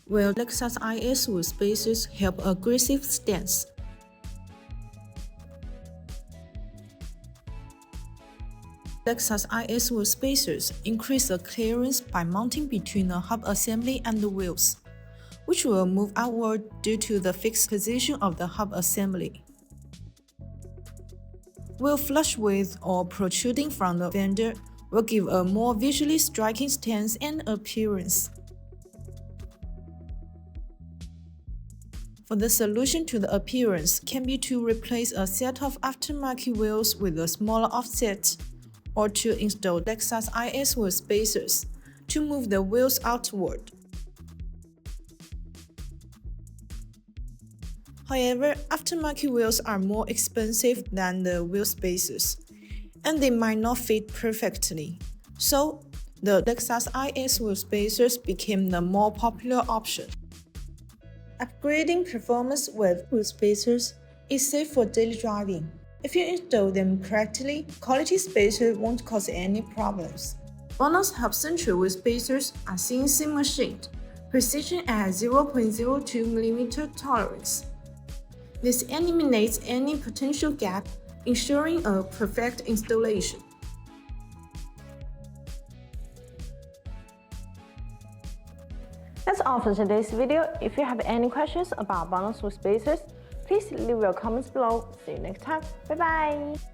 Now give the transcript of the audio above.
where Lexus IS with spacers help aggressive stance. Lexus IS with spacers increase the clearance by mounting between the hub assembly and the wheels, which will move outward due to the fixed position of the hub assembly. Wheel flush with or protruding from the fender will give a more visually striking stance and appearance. For the solution to the appearance can be to replace a set of aftermarket wheels with a smaller offset, or to install Lexus IS with spacers to move the wheels outward. However, aftermarket wheels are more expensive than the wheel spacers, and they might not fit perfectly. So, the Lexus IS with spacers became the more popular option. Upgrading performance with wheel spacers is safe for daily driving. If you install them correctly, quality spacers won't cause any problems. BONOSS hub-centric with spacers are CNC machined, precision at 0.02 mm tolerance. This eliminates any potential gap, ensuring a perfect installation. That's all for today's video. If you have any questions about BONOSS with spacers, please leave your comments below. See you next time. Bye bye!